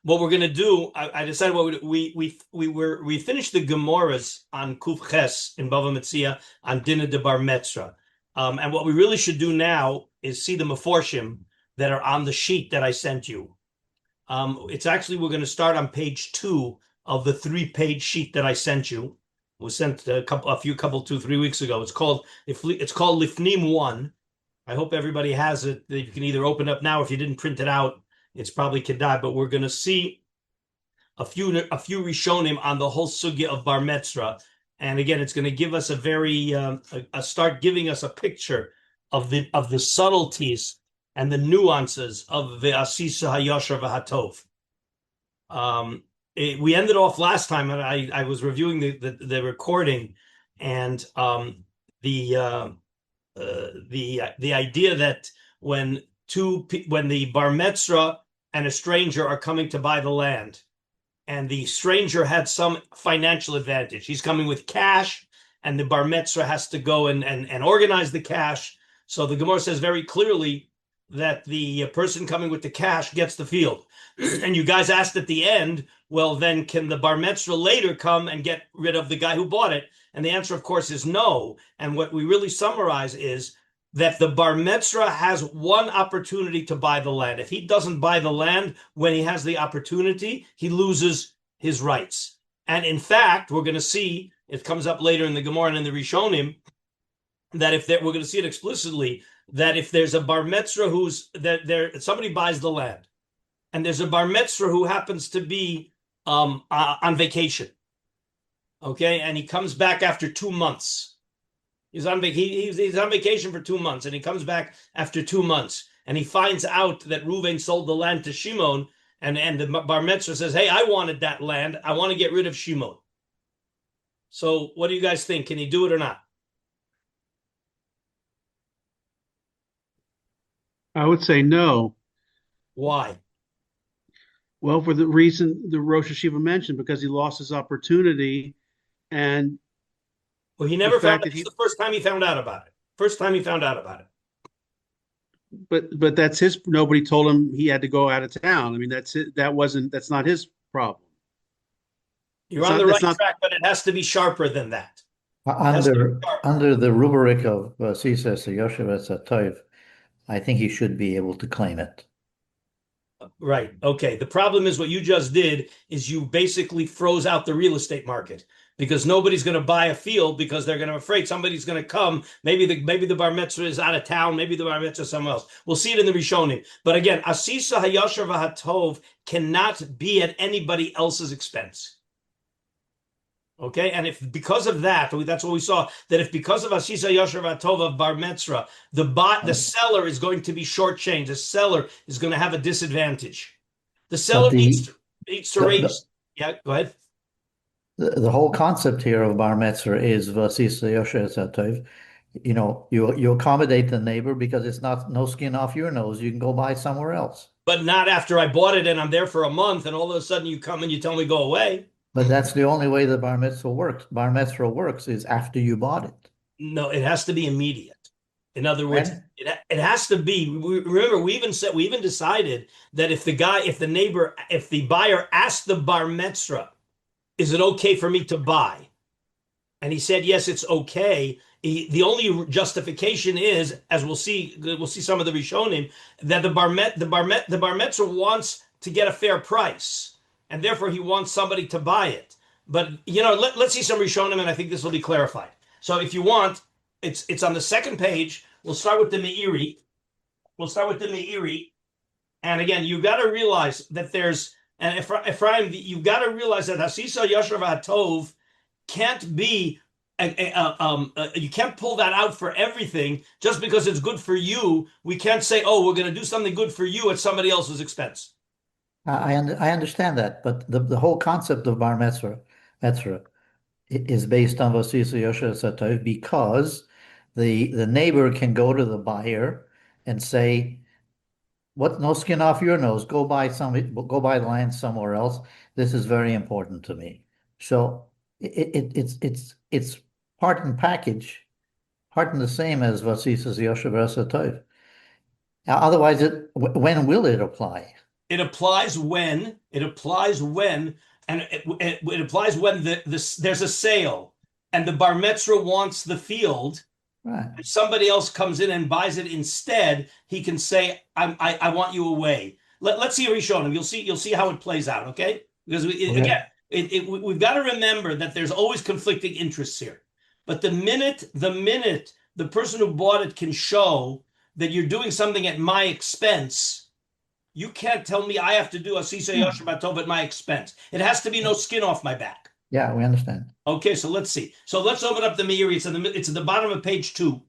what we're gonna do, I decided we finished the Gemaras on Kuf Ches in Bava Metzia on Dinah de Bar Metzra, and what we really should do now is see the Meforshim that are on the sheet that I sent you. It's actually we're going to start on page 2 of the 3-page sheet that I sent you. It was sent 2-3 weeks ago. It's called Lifnim 1. I hope everybody has it. You can either open up now. If you didn't print it out, it's probably Kedai, but we're going to see a few Rishonim on the whole sugya of Bar Metzra. And again, it's going to give us start giving us a picture of the subtleties and the nuances of the Asisa Hayosher V'Hatov. We ended off last time, and I was reviewing the recording, and the idea that when the bar metzra and a stranger are coming to buy the land, and the stranger had some financial advantage, he's coming with cash, and the bar metzra has to go and organize the cash. So the Gemara says very clearly that the person coming with the cash gets the field. And you guys asked at the end, well, then can the bar metzra later come and get rid of the guy who bought it? And the answer, of course, is no. And what we really summarize is that the bar metzra has one opportunity to buy the land. If he doesn't buy the land when he has the opportunity, he loses his rights. And in fact, we're going to see, it comes up later in the Gemara and in the Rishonim, that we're going to see it explicitly, that if there's a bar metzra somebody buys the land, and there's a bar metzra who happens to be on vacation, okay, and he comes back after 2 months. He's on vacation for 2 months, and he comes back after 2 months, and he finds out that Reuven sold the land to Shimon, and the bar metzra says, "Hey, I wanted that land. I want to get rid of Shimon." So, what do you guys think? Can he do it or not? I would say no. Why? Well, for the reason the Rosh Hashiva mentioned, because he lost his opportunity, and well, he never found out. It's the first time he found out about it. First time he found out about it. But that's his. Nobody told him he had to go out of town. I mean, that's it. That's not his problem. You're on the right track, but it has to be sharper than that. Under the rubric of Sisa Yoshev Toiv, I think he should be able to claim it. Right. Okay. The problem is what you just did is you basically froze out the real estate market, because nobody's going to buy a field because they're going to afraid somebody's going to come. Maybe the bar metzra is out of town. Maybe the bar metzra is somewhere else. We'll see it in the Rishonim. But again, Asisa Hayosher V'Hatov cannot be at anybody else's expense. Okay, and if because of that, that's what we saw, that if because of Asisa Yosher V'Hatov of bar metzra, the seller is going to be shortchanged, the seller is going to have a disadvantage. The seller needs to raise. Yeah, go ahead. The whole concept here of bar metzra is Asisa Yosher V'Hatov. You know, you accommodate the neighbor because it's no skin off your nose. You can go buy somewhere else. But not after I bought it and I'm there for a month and all of a sudden you come and you tell me go away. But that's the only way the bar metzra works. Bar metzra works is after you bought it. No, it has to be immediate. In other words, it has to be. Remember, we even decided that if the buyer asked the bar metzra, "Is it okay for me to buy?" and he said, "Yes, it's okay." The only justification is, as we'll see some of the Rishonim, that the bar metzra wants to get a fair price. And therefore, he wants somebody to buy it. But, let's see some Rishonim, and I think this will be clarified. So if you want, it's on the second page. We'll start with the Meiri. And again, you've got to realize that Ephraim, you've got to realize that Hasisa Yosher V'Hatov can't be, you can't pull that out for everything just because it's good for you. We can't say, oh, we're going to do something good for you at somebody else's expense. I understand that, but the whole concept of bar metzra is based on Vasisa Yosher Satov, because the neighbor can go to the buyer and say, "What? No skin off your nose. Go buy the land somewhere else. This is very important to me." So it's part and package, part and the same as Vasisa Yosher Satov. Otherwise, when will it apply? It applies when there's a sale and the bar mitzvah wants the field. Right. If somebody else comes in and buys it instead, he can say, I want you away. Let's see Rishonim. You'll see how it plays out, okay? Because again, we've got to remember that there's always conflicting interests here. But the minute the person who bought it can show that you're doing something at my expense, you can't tell me I have to do a Sisa Yosher Batov at my expense. It has to be no skin off my back. Yeah, we understand. Okay, so let's see. So let's open up the Meiri. It's at the bottom of page 2.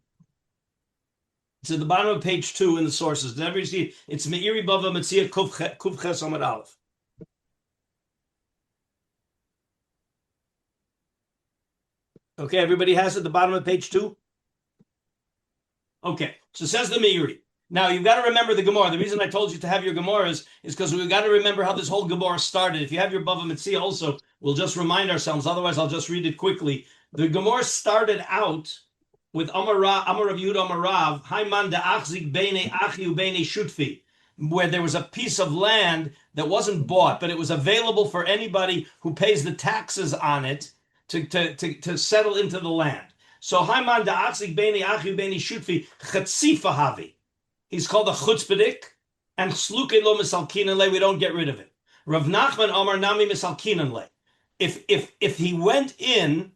It's at the bottom of page 2 in the sources. Never see it's Meiri Bava Metzia Kuf Ches Amud Aleph. Okay, everybody has it at the bottom of page 2? Okay, so says the Meiri. Now, you've got to remember the Gemara. The reason I told you to have your Gemaras is because we've got to remember how this whole Gemara started. If you have your Bava Metzia also, we'll just remind ourselves. Otherwise, I'll just read it quickly. The Gemara started out with Amar Rav Yehuda Amar Rav, Hayman de'achzik beinei achi u'beinei shutfi, where there was a piece of land that wasn't bought, but it was available for anybody who pays the taxes on it to settle into the land. So Hayman de'achzik beinei achi u'beinei shutfi chatzifa havi. He's called a chutzpahdik, and sluke lo misalkinan le. We don't get rid of it. Rav Nachman Amar nami misalkinan le. If he went in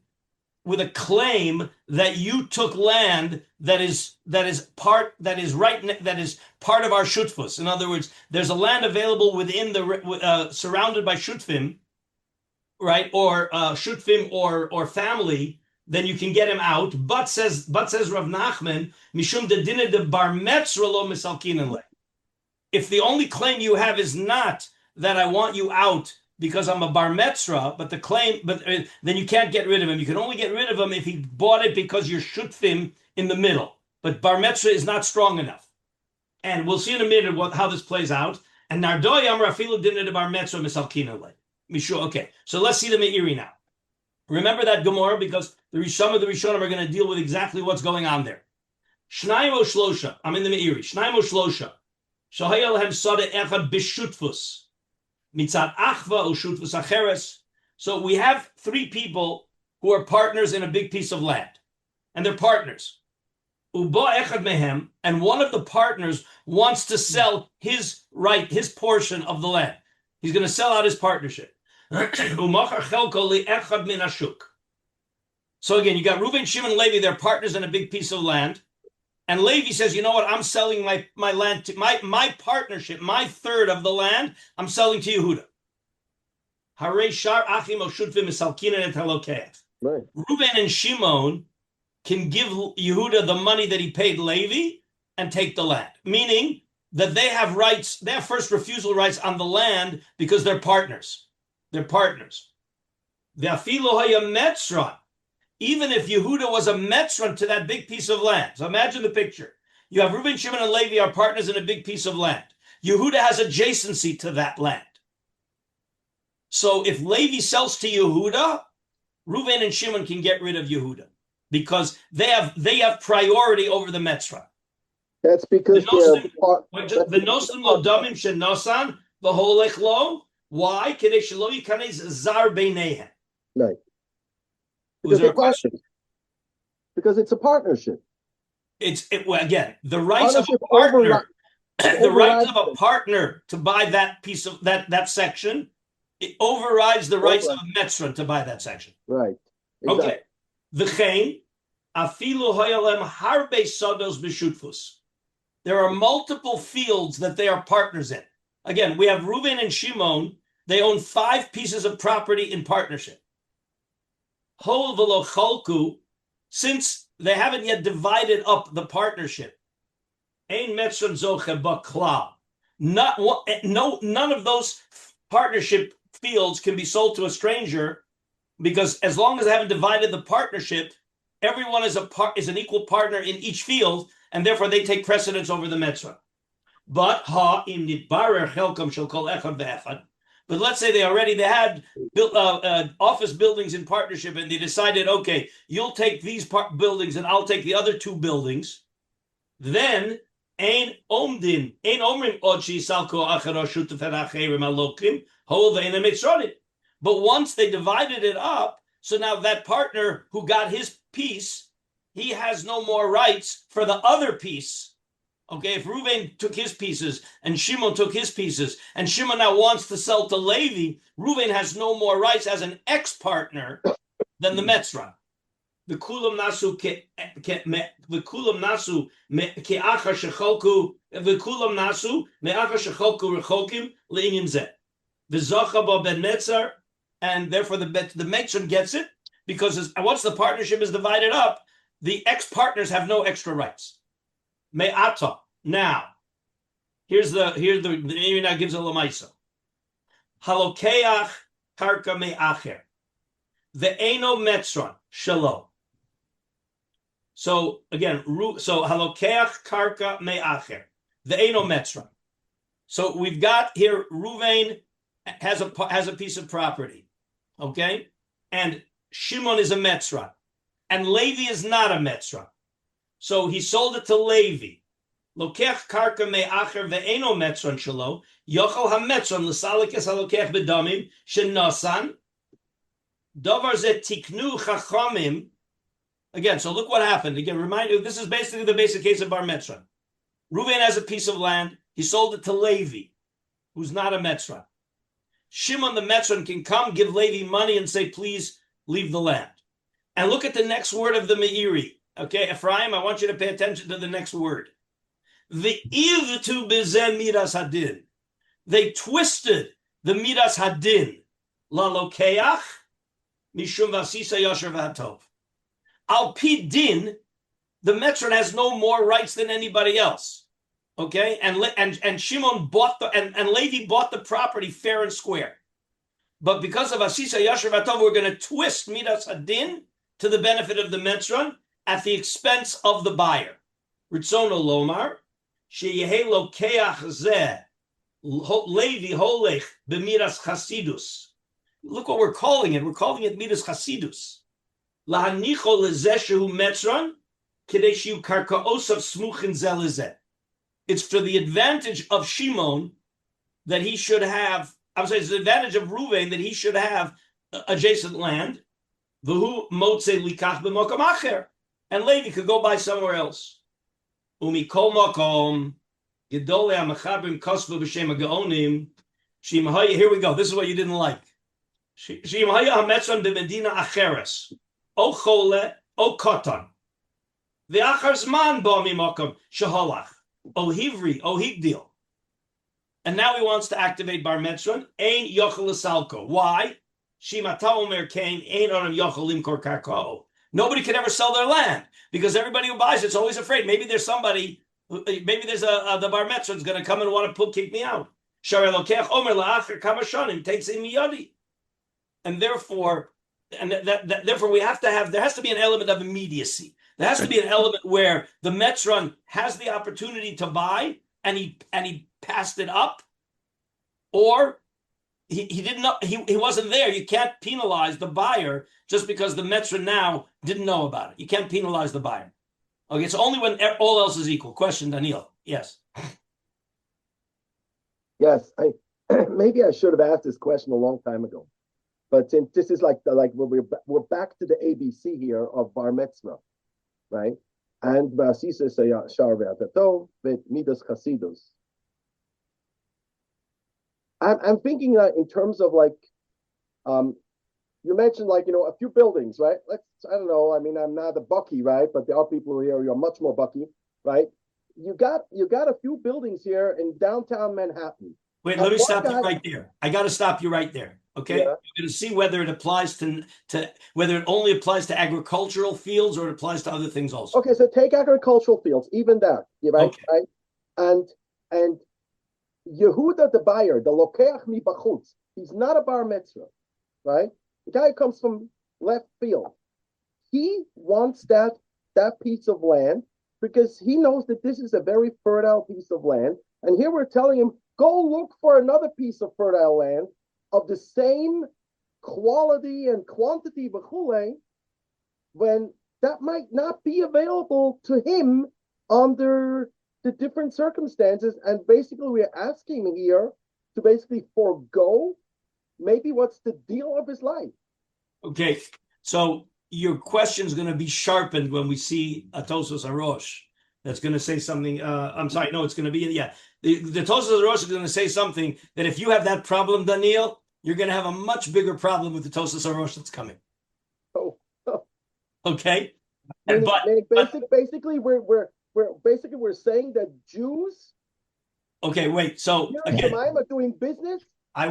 with a claim that you took land that is part of our shutfus. In other words, there's a land available within the surrounded by shutfim, right, or shutfim or family. Then you can get him out. But says Rav Nachman, mishum de dinah de bar metzra lo misalkinan le. If the only claim you have is not that I want you out because I'm a bar metzra, but then you can't get rid of him. You can only get rid of him if he bought it because you're shutfim in the middle. But bar metzra is not strong enough. And we'll see in a minute how this plays out. And nardoy amar afilu dinah de bar metzra misalkinan le. Okay, so let's see the Meiri now. Remember that Gemara because some of the Rishonim are going to deal with exactly what's going on there. Shnayim o shlosha. I'm in the Meiri. Shnayim o shlosha. Shahayel hem sada echad b'shutfus. Mitzad achva o shutfus acheres. So we have 3 people who are partners in a big piece of land. And they're partners. Uba echad mehem. And one of the partners wants to sell his portion of the land. He's going to sell out his partnership. So again, you got Reuven, Shimon, Levi, they're partners in a big piece of land. And Levi says, you know what, I'm selling my land, to my partnership, my third of the land, I'm selling to Yehuda. Right. Reuven and Shimon can give Yehuda the money that he paid Levi and take the land. Meaning that they have rights, they have first refusal rights on the land because they're partners. They're partners. Even if Yehuda was a metzron to that big piece of land. So imagine the picture. You have Reuben, Shimon, and Levi are partners in a big piece of land. Yehuda has adjacency to that land. So if Levi sells to Yehuda, Reuben and Shimon can get rid of Yehuda because they have priority over the metzron. That's because the nosim lo damim shenosan v'holech lo. Why? Right. Because they're partners. Because it's a partnership. Again, the rights of a partner, the rights of a partner to buy that piece of that section, it overrides the rights of a metzron to buy that section. Right. Exactly. Okay. V'chein afilu hayalem harbe sados b'shutfus. There are multiple fields that they are partners in. Again, we have Reuven and Shimon. They own 5 pieces of property in partnership. Hol v'lo cholku, since they haven't yet divided up the partnership. Ein metzron zoche b'klal. None of those partnership fields can be sold to a stranger because as long as they haven't divided the partnership, everyone is an equal partner in each field, and therefore they take precedence over the metzron. But im nitbarer chelkom shel kol echad ve'echad. But let's say they had built office buildings in partnership, and they decided, okay, you'll take these buildings, and I'll take the other 2 buildings. Then Ein omrin od shisalko acharo shutuf acherim alokim hol ve'ein mitzrodim. But once they divided it up, so now that partner who got his piece, he has no more rights for the other piece. Okay, if Reuven took his pieces and Shimon took his pieces, and Shimon now wants to sell to Levi, Reuven has no more rights as an ex-partner than the Metzra. V'kulam nasu v'kulam nasu ke'achar shecholku v'kulam nasu me'achar shecholku rechokim le'inim zeh v'zocha bo ben Metzar, and therefore the Metzar gets it because once the partnership is divided up, the ex-partners have no extra rights. Me'ata. Now, here's the now gives a lamaisa. Halokeach karka me'acher ve'eno Metzron shalom. So again, so halokeach karka me'acher ve'eno Metzron. So we've got here Reuven has a piece of property, okay, and Shimon is a Metzron, and Levi is not a Metzron. So he sold it to Levi. Lokech karka me'acher ve'eno Metzron shelo yochel haMetzron l'salekes halokech b'damim shenasan davar ze tiknu chachamim. Again, so look what happened. Again, remind you, this is basically the basic case of Bar Metzron. Reuven has a piece of land. He sold it to Levi, who's not a Metzron. Shimon the Metzron can come, give Levi money, and say, please leave the land. And look at the next word of the Meiri. Okay, Ephraim, I want you to pay attention to the next word. The ivtu bezeh midas hadin. They twisted the midas hadin. La lokeach mishum vasisa yasher v'hatov. Al pi din, the Metzron has no more rights than anybody else. Okay, and Shimon bought and Levi bought the property fair and square. But because of Asisa Yasher Vatov, we're going to twist Midas Hadin to the benefit of the Metzron at the expense of the buyer. Ritzono Lomar, Sheyehe Lokeach Zeh, Levi Holech B'Midas Chasidus. Look what we're calling it. We're calling it Midas Chasidus. Lahanicho Lezeh Shehu Metzron, Kedei Shehu Karkaosav Smuchin Zeh Lezeh. It's for the advantage of Shimon that he should have, I'm saying it's the advantage of Reuven that he should have adjacent land. V'hu motze likach b'mokom acher. And Levi could go buy somewhere else. Umikol makom, gedolei ha'mechabrim kosvu b'shem ha'gaonim, shim haya, here we go, this is what you didn't like. Shim haya ha'metzron b'medina acheres, o chole, o koton. V'achar zman bo mimokom sheholach. Oh Hivri, oh Higdil. And now he wants to activate Bar Metzron. Ein yochel l'salko. Why? Shimata omer kain ein oram yochel limkor karko. Nobody can ever sell their land because everybody who buys it's always afraid. Maybe there's somebody, maybe there's the Bar Metzron's going to come and want to kick me out. Shar elokech omer la'acher kama shonim teitzi miyadi. And therefore, therefore we have to have, there has to be an element of immediacy. There has to be an element where the Metzron has the opportunity to buy and he passed it up, or he didn't know, he wasn't there. You can't penalize the buyer just because the Metzron now didn't know about it. You can't penalize the buyer. Okay, it's only when all else is equal. Question, Daniel. Yes. Yes, maybe I should have asked this question a long time ago, but since this is like we're back to the ABC here of Bar Metzra. Right? And Basisa Shar Ve'atatov with Midas Chasidus. I'm thinking in terms of you mentioned a few buildings, right? I don't know, I mean, I'm not a Bucky, right? But there are people here who are much more Bucky, right? You got a few buildings here in downtown Manhattan. Wait, let me stop you right there. I got to stop you right there. Okay, yeah. You're going to see whether it applies to whether it only applies to agricultural fields or it applies to other things also. Okay, so take agricultural fields, even that, right? Okay. Right? And Yehuda the buyer, the lokeach mi bachutz, he's not a bar mitzvah, right? The guy comes from left field. He wants that piece of land because he knows that this is a very fertile piece of land. And here we're telling him, go look for another piece of fertile land of the same quality and quantity, when that might not be available to him under the different circumstances, and basically we're asking him here to basically forego maybe what's the deal of his life. Okay, so your question is going to be sharpened when we see a Tosfos Harosh that's going to say something. I'm sorry, no, it's going to be, the Tosfos Harosh is going to say something that if you have that problem, Daniel, you're going to have a much bigger problem with the Tosfos Harosh that's coming. Oh. Okay? Basically, we're saying that Jews. Okay, wait. So again, are doing business. I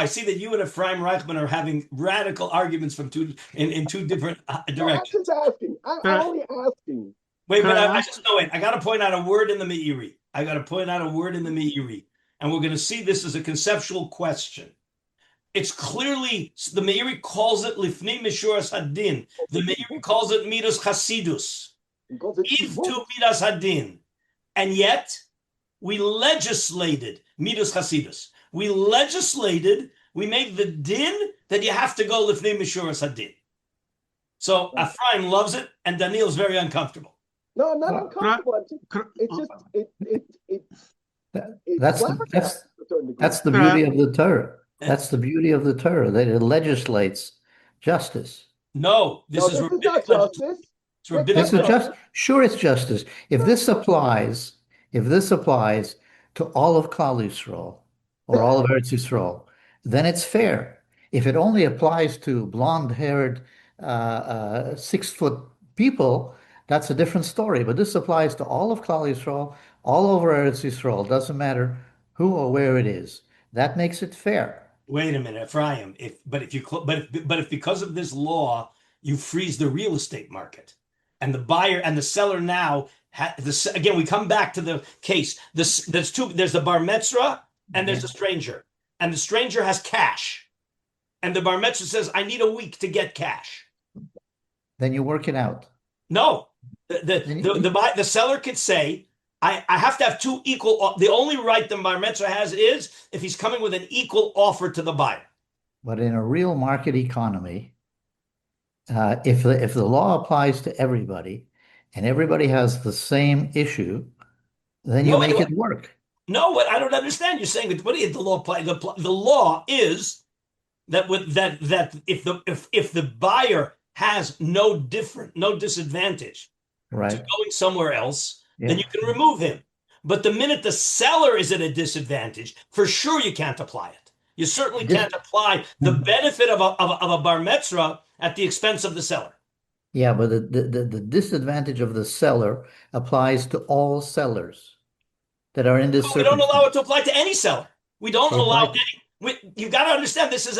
see that you and Ephraim Reichman are having radical arguments in two different directions. I'm just asking. I'm only asking. Wait, but I got to point out a word in the Meiri. And we're going to see this as a conceptual question. It's clearly, the Meiri calls it Lifnei Mishuras Hadin. The Meiri calls it Midas Chasidus. If to Midas Hadin. And yet, we legislated Midas Chasidus. We made the din that you have to go Lifnei Mishuras Hadin. So Ephraim loves it, and Daniel's very uncomfortable. No, I'm not uncomfortable. That's the beauty of the Torah. That's the beauty of the Torah, that it legislates justice. No, this is not justice. It's rabbinic. Sure, it's justice. If this applies to all of Klal Yisrael or all of Eretz Yisrael, then it's fair. If it only applies to blonde-haired, 6-foot people, that's a different story. But this applies to all of Klal Yisrael, all over Eretz Yisrael. Doesn't matter who or where it is. That makes it fair. Wait a minute, Ephraim. If because of this law you freeze the real estate market, and the buyer and the seller now again, we come back to the case. There's the bar metzra and there's a stranger, and the stranger has cash, and the bar metzra says, "I need a week to get cash." Then you work it out. No, the seller could say, I have to have two equal. The only right the bar metzra has is if he's coming with an equal offer to the buyer. But in a real market economy, if the law applies to everybody, and everybody has the same issue, then you make it work. No, what I don't understand. You're saying that what did the law apply? The law is that if the buyer has no disadvantage to going somewhere else, then you can remove him. But the minute the seller is at a disadvantage, for sure you can't apply it. You certainly can't apply the benefit of a bar metzra at the expense of the seller. Yeah, but the disadvantage of the seller applies to all sellers that are in this circumstance. We don't allow it to apply to any seller. We don't allow any. You got to understand, this is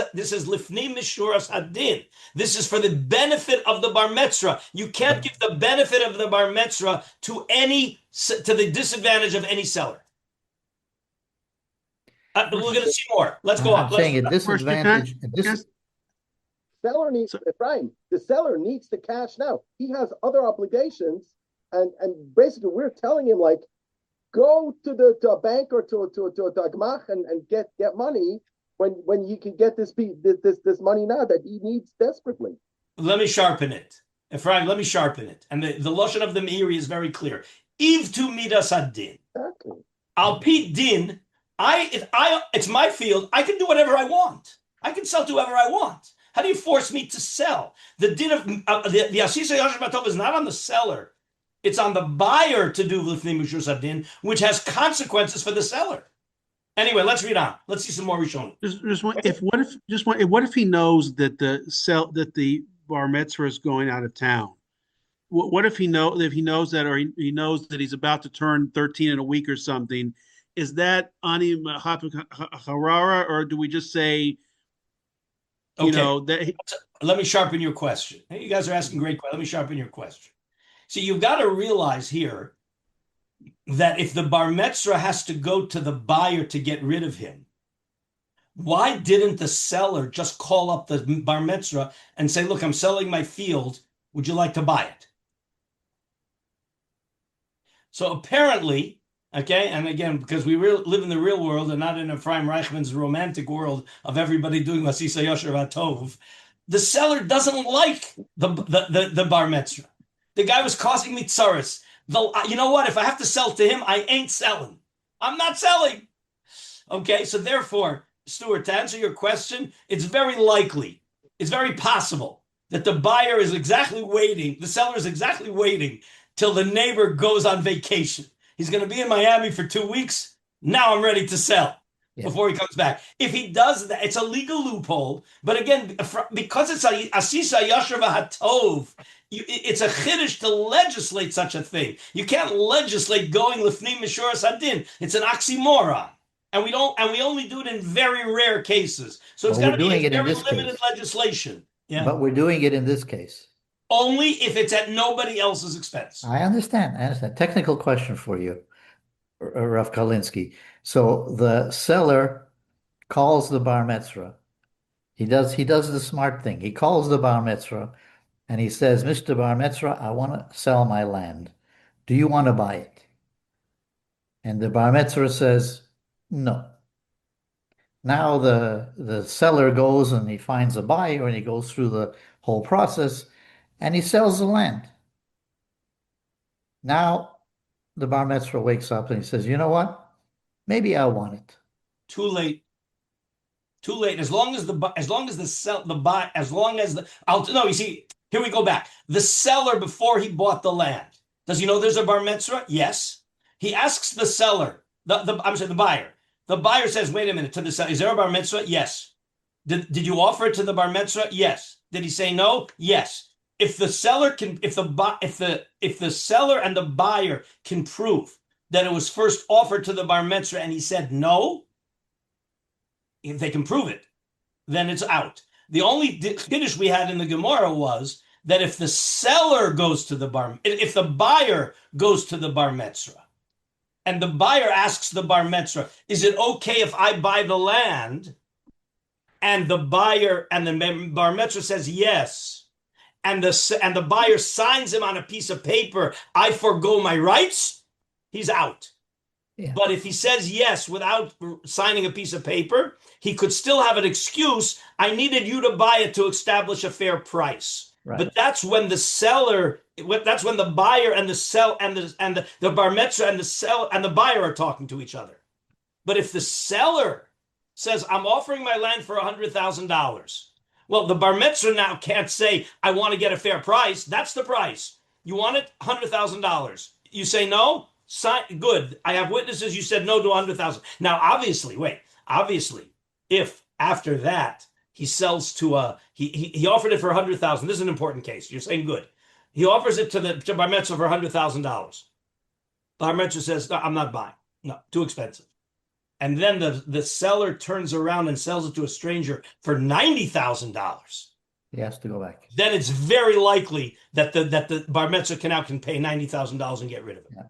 lifnei mishuras hadin. This is for the benefit of the bar metzra. You can't give the benefit of the bar metzra to the disadvantage of any seller. We're going to see more. Let's go on. I'm saying a disadvantage. Seller needs, Ephraim, the seller needs the cash now. He has other obligations, and basically we're telling him, like, go to a bank or to a gmach and get money when you can get this money now that he needs desperately. Let me sharpen it. Ephraim, let me sharpen it. And the lashon of the Meiri is very clear. Iv tu midas ad-din. Exactly. Al pi din, it's my field. I can do whatever I want. I can sell to whoever I want. How do you force me to sell? The din of the Asisa Yasher Batov is not on the seller. It's on the buyer to do Lifnei Mishuras Hadin, which has consequences for the seller. Anyway, let's read on. Let's see some more Rishonim. What if he knows that the bar mitzvah is going out of town? What if he knows that, or he knows that he's about to turn 13 in a week or something? Is that ani harara, or do we just say, let me sharpen your question. Hey, you guys are asking great questions. Let me sharpen your question. See, you've got to realize here that if the bar metzra has to go to the buyer to get rid of him, why didn't the seller just call up the bar metzra and say, look, I'm selling my field. Would you like to buy it? So apparently, okay, and again, because we live in the real world and not in Ephraim Reichman's romantic world of everybody doing Lasisa Yosher Vatov, the seller doesn't like the bar metzra. The guy was causing me tsaris. You know what? If I have to sell to him, I ain't selling. I'm not selling. Okay, so therefore, Stuart, to answer your question, it's very likely, it's very possible that the buyer is exactly waiting, the seller is exactly waiting till the neighbor goes on vacation. He's going to be in Miami for 2 weeks. Now I'm ready to sell before he comes back. If he does that, it's a legal loophole. But again, because it's a asisa yasher v'hatov, it's a chiddush to legislate such a thing. You can't legislate going lifnim mishuras hadin. It's an oxymoron. And we only do it in very rare cases. So it's got to be a very limited legislation. Yeah. But we're doing it in this case. Only if it's at nobody else's expense. I understand. Technical question for you, Rav Karlinsky. So the seller calls the bar mitzvah. He does the smart thing. He calls the bar mitzvah and he says, Mr. Bar Mitzvah, I want to sell my land. Do you want to buy it? And the bar mitzvah says, no. Now the seller goes and he finds a buyer and he goes through the whole process and he sells the land. Now the bar mitzvah wakes up and he says, you know what? Maybe I want it. Too late. As long as you see, here we go back. The seller, before he bought the land, does he know there's a bar mitzvah? Yes. He asks the seller, the buyer. The buyer says, wait a minute, to the seller, is there a bar mitzvah? Yes. Did you offer it to the bar mitzvah? Yes. Did he say no? Yes. If the seller and the buyer can prove that it was first offered to the bar mitzvah and he said no, if they can prove it, then it's out. The only chiddush we had in the Gemara was that if the buyer goes to the bar mitzvah, and the buyer asks the bar mitzvah, is it okay if I buy the land? And the buyer and the bar mitzvah says yes, and the buyer signs him on a piece of paper, I forgo my rights, he's out. Yeah. But if he says yes without signing a piece of paper, he could still have an excuse. I needed you to buy it to establish a fair price. Right. But that's when the buyer and the bar mitzvah and the buyer are talking to each other. But if the seller says, I'm offering my land for $100,000, well, the bar mitzvah now can't say, I want to get a fair price. That's the price. You want it? $100,000. You say no? Good. I have witnesses. You said no to 100,000. Now, obviously, if after that he sells to he offered it for 100,000. This is an important case. You're saying good. He offers it to bar mitzvah for $100,000. Bar mitzvah says, no, I'm not buying. No, too expensive. And then the seller turns around and sells it to a stranger for $90,000. He has to go back. Then it's very likely that the bar mitzvah can pay $90,000 and get rid of it. Yeah.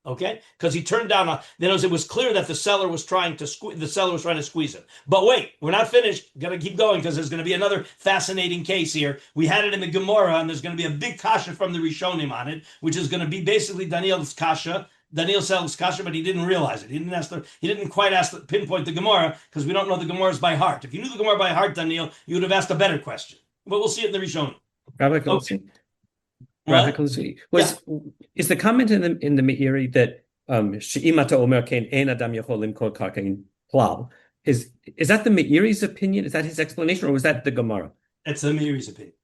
Okay, because he turned down. It was clear that the seller was trying to squeeze him. But wait, we're not finished. Got to keep going because there's going to be another fascinating case here. We had it in the Gemara, and there's going to be a big kasha from the Rishonim on it, which is going to be basically Daniel's kasha. Daniel sells kasha, but he didn't realize it. He didn't quite pinpoint the Gemara because we don't know the Gemaras by heart. If you knew the Gemara by heart, Daniel, you would have asked a better question. But we'll see it in the Rishonim. Rabbi Karlinsky. Rabbi Karlinsky. Is the comment in the Meiri that she'imata omer kein ein adam yachol limkor karka klal, is that the Meiri's opinion? Is that his explanation, or was that the Gemara? It's the Meiri's opinion.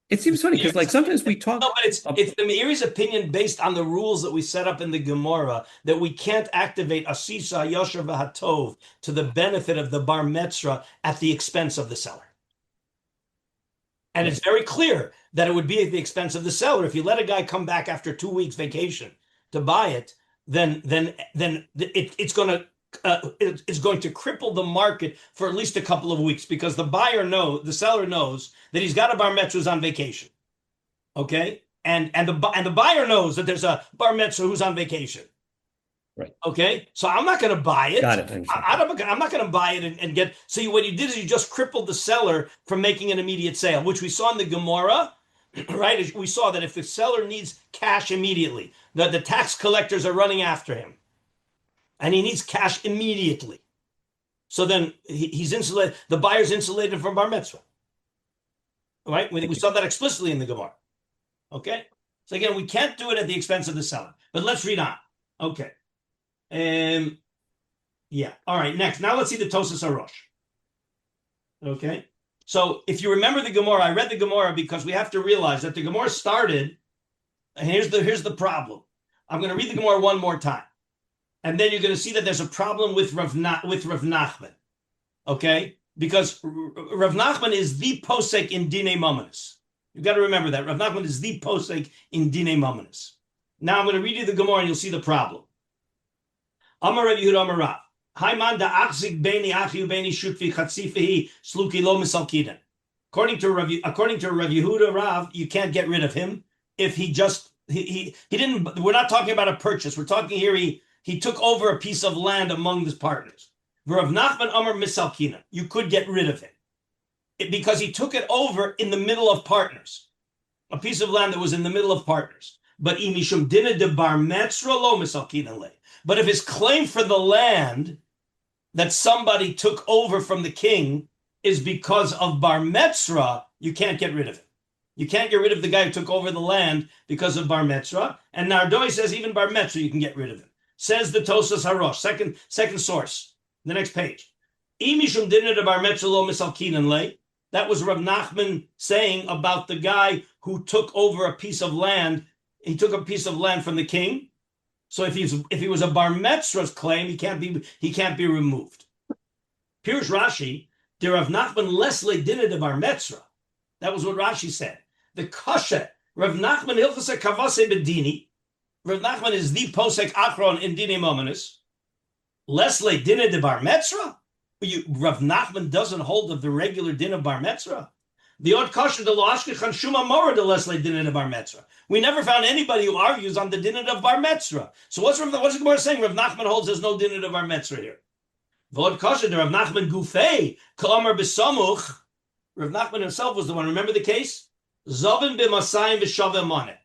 It seems funny because sometimes we talk. No, but it's the Meiri's opinion based on the rules that we set up in the Gemara that we can't activate asisa yosher v'hatov to the benefit of the bar mitzvah at the expense of the seller. And it's very clear that it would be at the expense of the seller. If you let a guy come back after 2 weeks vacation to buy it, then it's going to cripple the market for at least a couple of weeks because the seller knows that he's got a bar mitzvah on vacation. Okay, and the buyer knows that there's a bar mitzvah who's on vacation. Right. Okay. So I'm not going to buy it. Got it. I'm not going to buy it and get. So what you did is you just crippled the seller from making an immediate sale, which we saw in the Gemara, right? We saw that if the seller needs cash immediately, the tax collectors are running after him, and he needs cash immediately. So then he's insulated. The buyer's insulated from bar mitzvah, right? We saw that explicitly in the Gemara. Okay. So again, we can't do it at the expense of the seller. But let's read on. Okay. Yeah. All right. Next. Now let's see the Tosas Harosh. Okay. So if you remember the Gemara, I read the Gemara because we have to realize that the Gemara started. And here's the problem. I'm going to read the Gemara one more time, and then you're going to see that there's a problem with Rav Nachman. Okay, because Rav Nachman is the posek in Dinei Mamonis. You've got to remember that Rav Nachman is the posek in Dinei Mamonis. Now I'm going to read you the Gemara, and you'll see the problem. Amar Rav Yehuda Amar Rav. Haiman da achzik beni achi ubeni shutfi chatzifihi sluki lo misalkidan. According to Rav Yehuda Rav, you can't get rid of him if he didn't. We're not talking about a purchase. We're talking here. He took over a piece of land among his partners. Rav Nachman Amar misalkidan. You could get rid of him because he took it over in the middle of partners, a piece of land that was in the middle of partners. But imishum dina de bar metzra lo misalkidan le. But if his claim for the land that somebody took over from the king is because of bar metzra, you can't get rid of him. You can't get rid of the guy who took over the land because of bar metzra. And Nardoi says even bar metzra you can get rid of him. Says the Tosas Harosh, second source, the next page. Imishum dinner de bar metzra lo misalkinan le. That was Rav Nachman saying about the guy who took over a piece of land. He took a piece of land from the king. So if he was a bar metzra's claim, he can't be removed. Pirush Rashi, the Rav Nachman lesle dinner de bar metzra. That was what Rashi said. The kasha Rav Nachman hilchase kavase bedini. Rav Nachman is the posek achron in Dinei Mamonis. Lesle dinner de bar metzra. Rav Nachman doesn't hold of the regular din of bar metzra. The odd kasha de lo ashkechan shuma mora de lesle dinner de bar metzra. We never found anybody who argues on the dinner of bar metzra. So what's the Gemara saying? Rav Nachman holds there's no dinner of bar metzra here. V'od kasha de Rav Nachman gufei ka'amar b'samuch. Rav Nachman himself was the one. Remember the case? Zavin b'masayim v'shaveh maneh.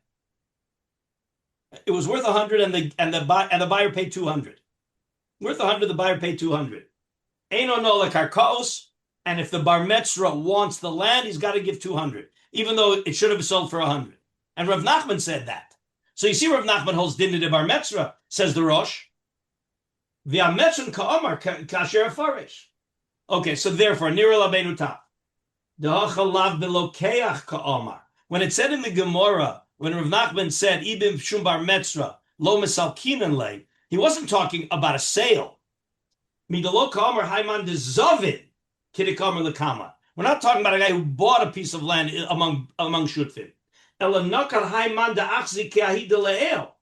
It was worth 100, and the buyer paid 200. Worth 100, the buyer paid 200. Eino no lekarkaos, and if the bar metzra wants the land, he's got to give 200, even though it should have been sold for 100. And Rav Nachman said that. So you see, Rav Nachman holds dinner de bar metzra, says the Rosh. V'ametzun ka'amar kasher afarish. Okay, so therefore, nira labeinu tam. When it said in the Gemara, when Rav Nachman said, Ibim shum bar metzra, lo misalkinan le, he wasn't talking about a sale. Midalo ka'amar haiman de zavin, kidikamer lekama. We're not talking about a guy who bought a piece of land among shutfim. Elanakar haiman de achzik ke'ahid de le'el.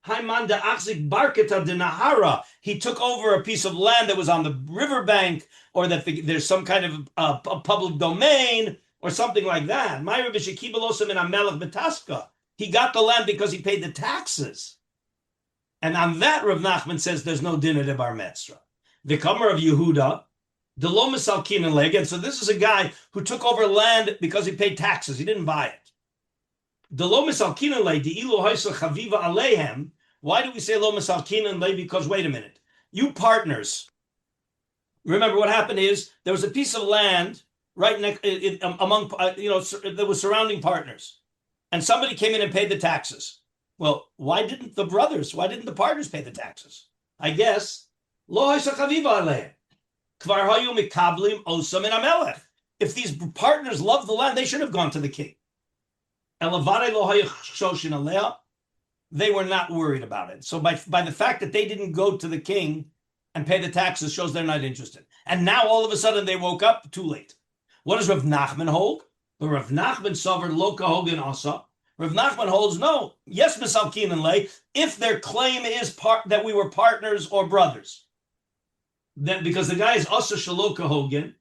Haiman de achzik barketa de nahara. He took over a piece of land that was on the riverbank, or that there's some kind of a public domain, or something like that. He got the land because he paid the taxes. And on that, Rav Nachman says there's no dinner de bar metzra. The Kamar of Yehuda, the lo misalkinan le. Again, so this is a guy who took over land because he paid taxes. He didn't buy it. The lo misalkinan le, the ilu haisa chaviva alehem. Why do we say lo misalkinan le? Because wait a minute, you partners. Remember what happened is there was a piece of land right next among there was surrounding partners, and somebody came in and paid the taxes. Well, why didn't the partners pay the taxes? I guess lo haisa chaviva alehem. Kvar hayu mikablim osam in amelech. If these partners loved the land, they should have gone to the king. Elavare lo hayu shoshin aleh. They were not worried about it. So by the fact that they didn't go to the king and pay the taxes shows they're not interested. And now all of a sudden they woke up too late. What does Rav Nachman hold? But Rav Nachman suffered loka hogan asa. Rav Nachman holds no. Yes, misalkinan lay. If their claim is that we were partners or brothers, then because the guy is asa shaloka hogan,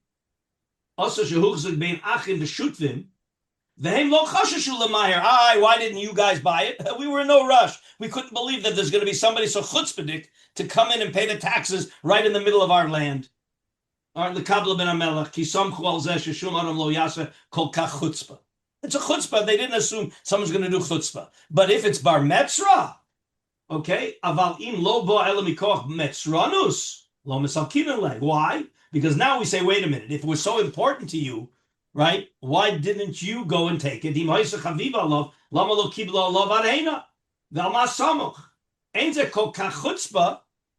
asa shehuchzig bein achim v'shutvim. Why didn't you guys buy it? We were in no rush. We couldn't believe that there's going to be somebody so chutzpahdik to come in and pay the taxes right in the middle of our land. It's a chutzpah. They didn't assume someone's going to do chutzpah. But if it's bar metzra, okay, why? Because now we say, wait a minute, if it was so important to you, right? Why didn't you go and take it?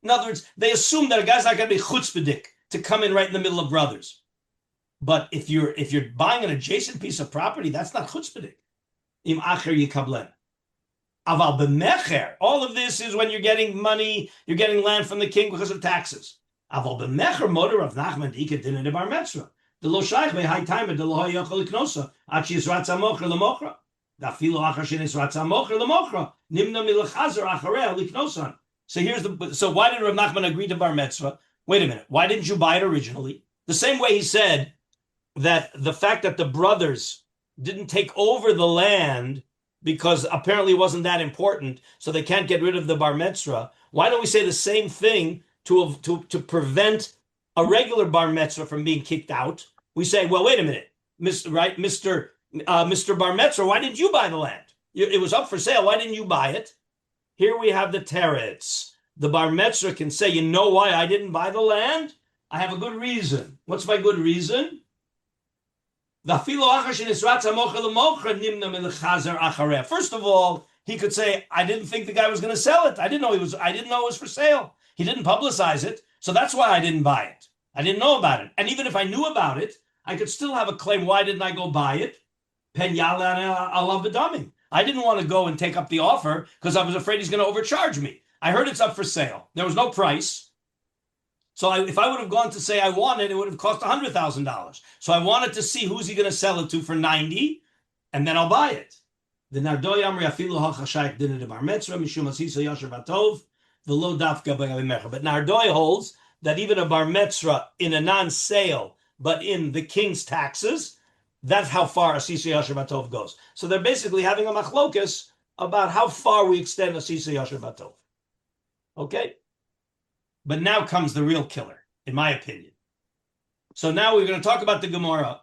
In other words, they assume that a guy's not going to be chutzpahdik to come in right in the middle of brothers. But if you're buying an adjacent piece of property, that's not chutzpahdik. Im acher yikablen. Aval b'mecher. All of this is when you're getting money, you're getting land from the king because of taxes. Aval b'mecher motor of Nachman Ika din de bar metzra. The lo shaykh be high time de lo hayachol iknosa. Achi yisratza mocher lemochra. Da filo acher shen yisratza mocher lemochra. Nimna milachazer achareh liknosan. So why did Rav Nachman agree to bar mitzvah? Wait a minute. Why didn't you buy it originally? The same way he said that the fact that the brothers didn't take over the land because apparently it wasn't that important, so they can't get rid of the bar mitzvah. Why don't we say the same thing to prevent a regular bar mitzvah from being kicked out? We say, well, wait a minute, Mr. Bar Mitzvah, why didn't you buy the land? It was up for sale. Why didn't you buy it? Here we have the teretz. The bar mitzvah can say, you know why I didn't buy the land? I have a good reason. What's my good reason? First of all, he could say, I didn't think the guy was going to sell it. I didn't know it was for sale. He didn't publicize it, so that's why I didn't buy it. I didn't know about it. And even if I knew about it, I could still have a claim. Why didn't I go buy it? I didn't want to go and take up the offer because I was afraid he's going to overcharge me. I heard it's up for sale. There was no price. So if I would have gone to say I want it, it would have cost $100,000. So I wanted to see who's he going to sell it to for 90, and then I'll buy it. The Nardoi Amri afilu hachashayik dinner de bar mitzvah mishum asisa yasher batov v'lo dafka b'gavimecha. But Nardoi holds that even a bar mitzvah in a non-sale, but in the king's taxes, that's how far asisa yasher batov goes. So they're basically having a machlokas about how far we extend asisa yasher batov. Okay? But now comes the real killer, in my opinion. So now we're going to talk about the Gemara.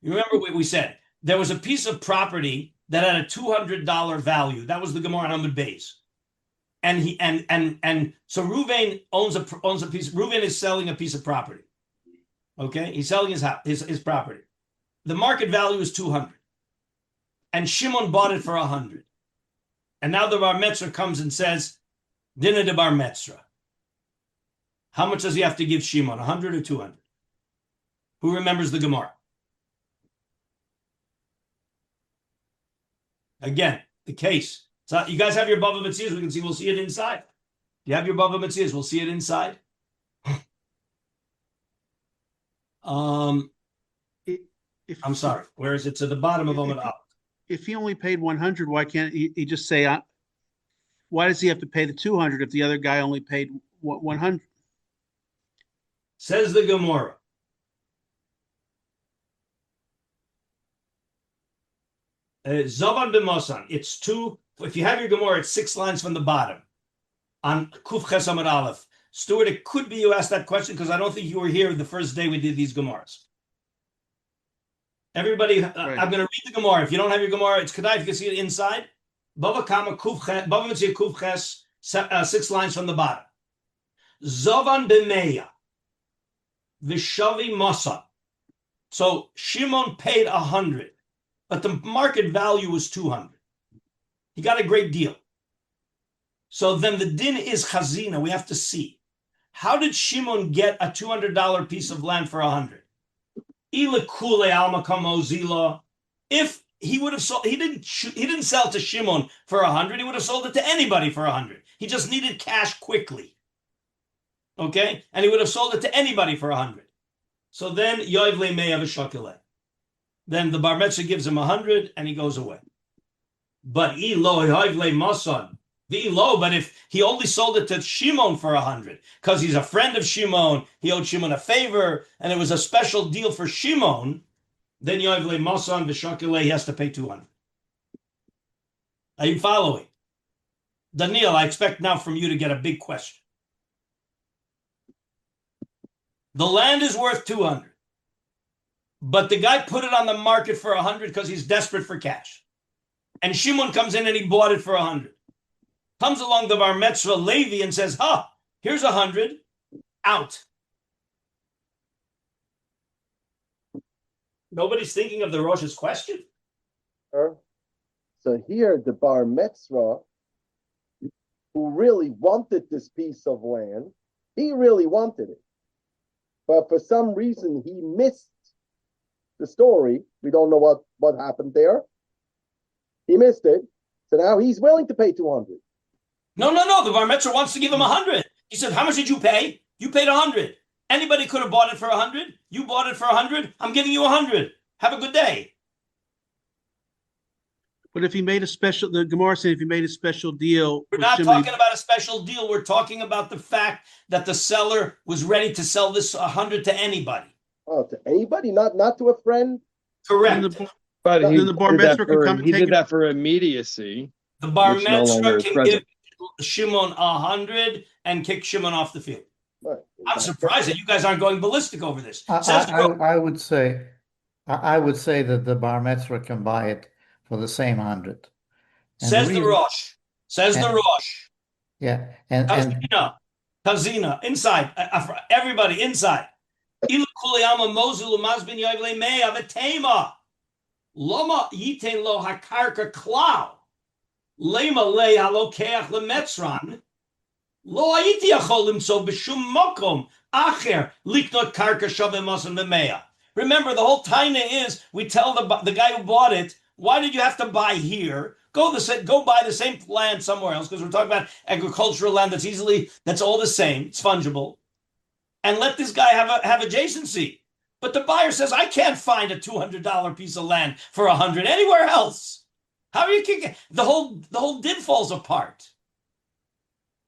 You remember what we said? There was a piece of property that had a $200 value. That was the Gemara Hamud Beis. And so Reuven owns a piece. Reuven is selling a piece of property. Okay, he's selling his house, his property. The market value is 200, and Shimon bought it for 100. And now the Bar Metzra comes and says, "Dinner de Bar Metzra." How much does he have to give Shimon? 100 or 200? Who remembers the Gemara? Again, the case. So you guys have your Bava Metzias? We can see. We'll see it inside. You have your Bava Metzias? We'll see it inside. I'm sorry. Where is it? To the bottom of Omid Aleph. If he only paid 100, why can't he just say? Why does he have to pay the 200 if the other guy only paid 100? Says the Gemara. Zovan b'mosan. It's two. If you have your Gemara, it's 6 lines from the bottom. On Kuf Ches Amud Aleph. Stuart, it could be you asked that question because I don't think you were here the first day we did these Gemaras. Everybody, right. I'm going to read the Gemara. If you don't have your Gemara, it's Kedai. If you can see it inside. Bava Metzia Kuf Ches, 6 lines from the bottom. Zovan b'meya. Vishavi Mosan. So Shimon paid 100, but the market value was 200. He got a great deal. So then the din is chazina. We have to see. How did Shimon get a $200 piece of land for 100? If he would have sold, he didn't sell to Shimon for 100. He would have sold it to anybody for 100. He just needed cash quickly. Okay? And he would have sold it to anybody for 100. So then, Yoiv le me'av shakileh. Then the Bar Metzah gives him 100 and he goes away. But but if he only sold it to Shimon for 100, because he's a friend of Shimon, he owed Shimon a favor, and it was a special deal for Shimon, then Yoiv le masan v'shakileh, he has to pay 200. Are you following? Daniel, I expect now from you to get a big question. The land is worth 200, but the guy put it on the market for 100 because he's desperate for cash. And Shimon comes in and he bought it for 100. Comes along the Bar Metzvah Levi and says, here's 100, out. Nobody's thinking of the Rosh's question. So here, the bar mitzvah, who really wanted this piece of land, he really wanted it. But for some reason, he missed the story. We don't know what happened there. He missed it. So now he's willing to pay 200. No. The bar mitzvah wants to give him 100. He said, how much did you pay? You paid 100. Anybody could have bought it for 100. You bought it for 100. I'm giving you 100. Have a good day. But if he made a special, the Gemara said if he made a special deal, We're not talking about a special deal. We're talking about the fact that the seller was ready to sell this 100 to anybody. Oh, to anybody, not to a friend. Correct. But he the bar mitzvah can come and he take did it. that for immediacy. The bar Which no mitzvah longer is can present. give Shimon 100 and kick Shimon off the field. Right. I'm surprised that you guys aren't going ballistic over this. I would say that the bar mitzvah can buy it for the same 100. And Says the the reason- Rosh. Says the and- Rosh. Yeah, and Kazina, inside. Everybody, inside. Ilu kuliyama mozulu mazbin yoivle mei avetema. Loma yiten lo hakarka klau. Lema le halokeach lemetzran. Lo ayiti yachol limso b'shum mokom acher liknot karka shaveh masan b'meya. Remember, the whole taina is we tell the guy who bought it, why did you have to buy here? Go buy the same land somewhere else, because we're talking about agricultural land that's all the same. It's fungible, and let this guy have adjacency. But the buyer says, I can't find a $200 piece of land for 100 anywhere else. How are you kicking? The whole din falls apart.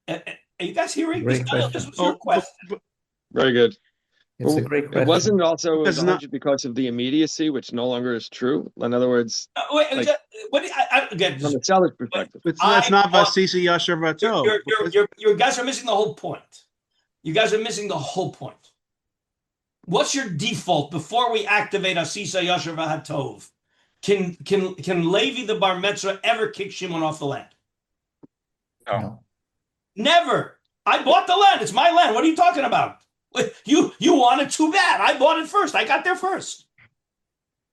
Are you guys hearing this? This was your question. Very good. it's a great question. It wasn't also Because 100 because of the immediacy, which no longer is true. In other words, Again, from the seller's perspective. It's not Vasisa Yasher Vato. you guys are missing the whole point. You guys are missing the whole point. What's your default before we activate Asisa Yasher Vahatov? Can Levi the Bar Mitzvah ever kick Shimon off the land? No. Never. I bought the land. It's my land. What are you talking about? You want it too bad. I bought it first. I got there first.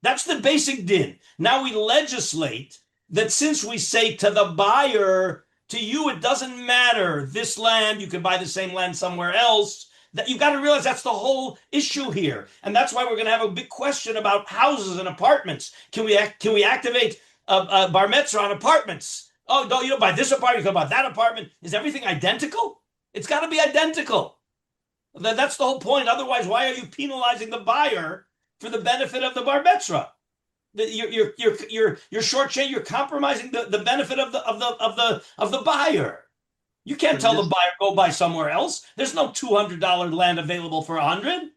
That's the basic din. Now we legislate that since we say to the buyer, to you, it doesn't matter. This land, you could buy the same land somewhere else. That you've got to realize that's the whole issue here. And that's why we're going to have a big question about houses and apartments. Can we activate a bar mitzvah on apartments? Oh, no, you don't buy this apartment, you can buy that apartment. Is everything identical? It's got to be identical. That's the whole point. Otherwise, why are you penalizing the buyer for the benefit of the bar mitzvah? You're shortchanging. You're compromising the benefit of the buyer. You can't tell the buyer go buy somewhere else. There's no $200 land available for 100.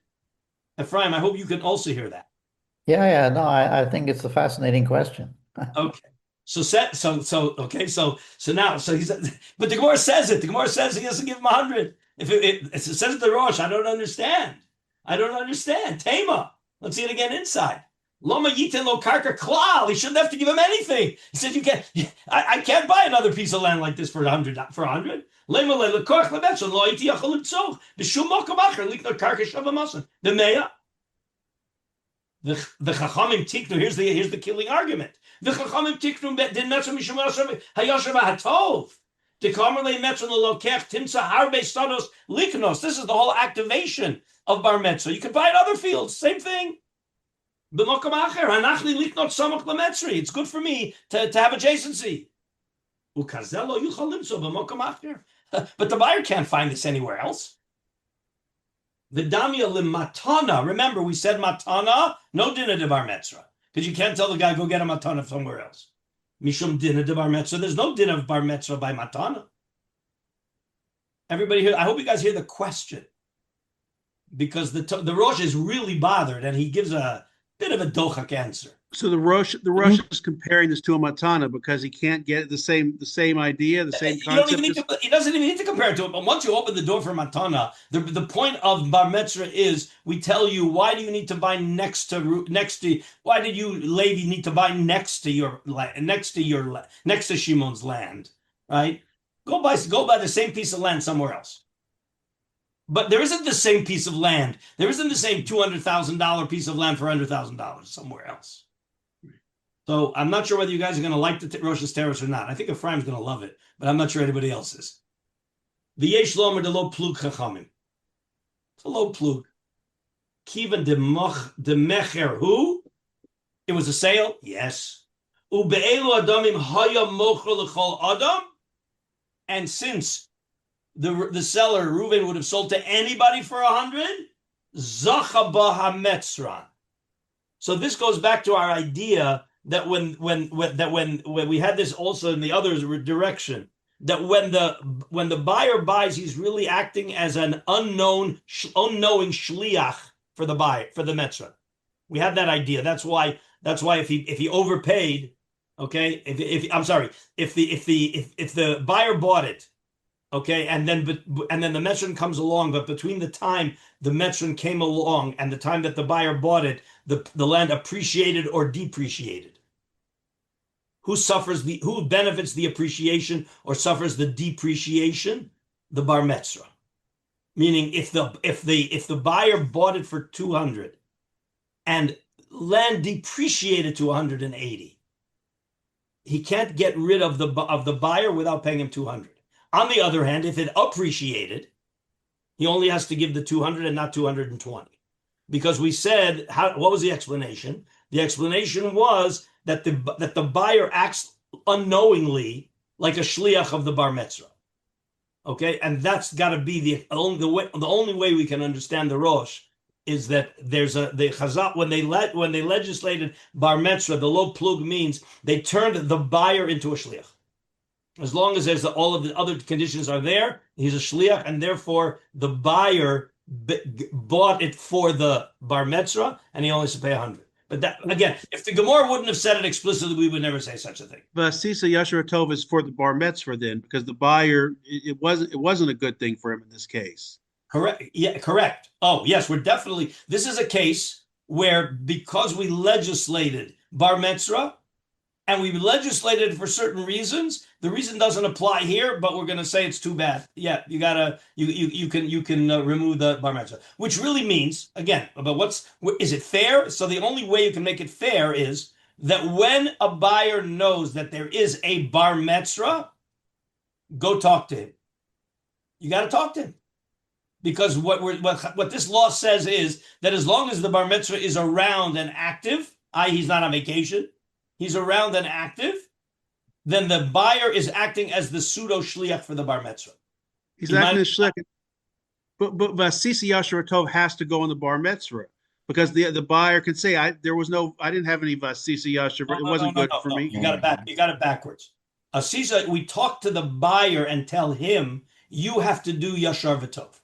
Ephraim, I hope you can also hear that. Yeah. No, I think it's a fascinating question. Okay. So now he's, but the Gemara says it. The Gemara says he has to give him 100. If it says the Rosh, I don't understand. Tema. Let's see it again inside. Loma yitin lo karka klal. He shouldn't have to give him anything. He said, "You can't. I can't buy another piece of land like this for 100. For 100. Lema le lekoch lebetzon lo iti yachol limtzoch b'shum makom acher liknot karka shavamasan b'meya." The Chachamim tiknu. Here's the killing argument. The Chachamim tiknu din metzon mishum hayoshav hatov. Dekamer le metzon lokech timsa harbe stados liknos. This is the whole activation of bar mitzvah. You can buy in other fields. Same thing. It's good for me to have adjacency. But the buyer can't find this anywhere else. Vidamia limatana. Remember, we said matana, no dinner de bar mitzvah. Because you can't tell the guy, go get a matana somewhere else. Mishum dinner de bar mitzvah. There's no dinner of bar mitzvah by matana. Everybody here, I hope you guys hear the question. Because the Rosh is really bothered, and he gives a bit of a dochak answer. So the Rosh is comparing this to a matana because he can't get the same idea, the same concept. He doesn't even need to compare it to it. But once you open the door for matana, the point of bar mitzvah is we tell you, why do you need to buy next to why did you Levi need to buy next to Shimon's land, right? Go buy the same piece of land somewhere else. But there isn't the same piece of land. There isn't the same $200,000 piece of land for $100,000 somewhere else. So I'm not sure whether you guys are going to like the Rosh Hashanah or not. I think Ephraim's going to love it, but I'm not sure anybody else is. The Yesh Lomer de Lo Plug Chachamim. It's a low plug. Kivan de Mecher who? It was a sale? Yes. Ube'elu Adamim Haya Mocher L'chol Adam. And since the seller, Reuven, would have sold to anybody for 100, Zacha Baha Metzran. So this goes back to our idea that when we had this also in the other direction, that when the buyer buys, he's really acting as an unknowing shliach for the buyer, for the metzra. We had that idea. That's why if he overpaid, okay, if the buyer bought it, okay, and then the metzran comes along, but between the time the metzran came along and the time that the buyer bought it, the land appreciated or depreciated. Who benefits the appreciation or suffers the depreciation? The bar metzra. Meaning if the buyer bought it for 200 and land depreciated to 180, he can't get rid of the buyer without paying him 200. On the other hand, if it appreciated, he only has to give the 200 and not 220. Because we said, what was the explanation? The explanation was that the buyer acts unknowingly like a shliach of the bar metzra. Okay, and that's got to be the only way we can understand the Rosh is that there's the Chazal when they legislated bar metzra, the lo plug means they turned the buyer into a shliach. As long as there's all of the other conditions are there, he's a shliach, and therefore the buyer bought it for the bar metzra, and he only has to pay 100. But that, again, if the Gemara wouldn't have said it explicitly, we would never say such a thing. But Sisa Yashar Tov is for the bar metzvah then, because the buyer, it wasn't a good thing for him in this case. Correct. Yeah, correct. Oh, yes, this is a case where because we legislated bar metzvah, and we legislated for certain reasons, the reason doesn't apply here, but we're going to say it's too bad. Yeah, you can remove the bar metzvah, which really means, again, but is it fair? So the only way you can make it fair is that when a buyer knows that there is a bar metzvah, go talk to him. You got to talk to him. Because what this law says is that as long as the bar metzvah is around and active, i.e. he's not on vacation, he's around and active, then the buyer is acting as the pseudo shliach for the bar metzvah. He's acting as shliach, but Sisi Yashar Tov has to go on the bar metzvah because the buyer can say I didn't have any Sisi Yashar, but it wasn't good for me. You got it backwards. Sisa, we talk to the buyer and tell him you have to do Yashar V'Tov.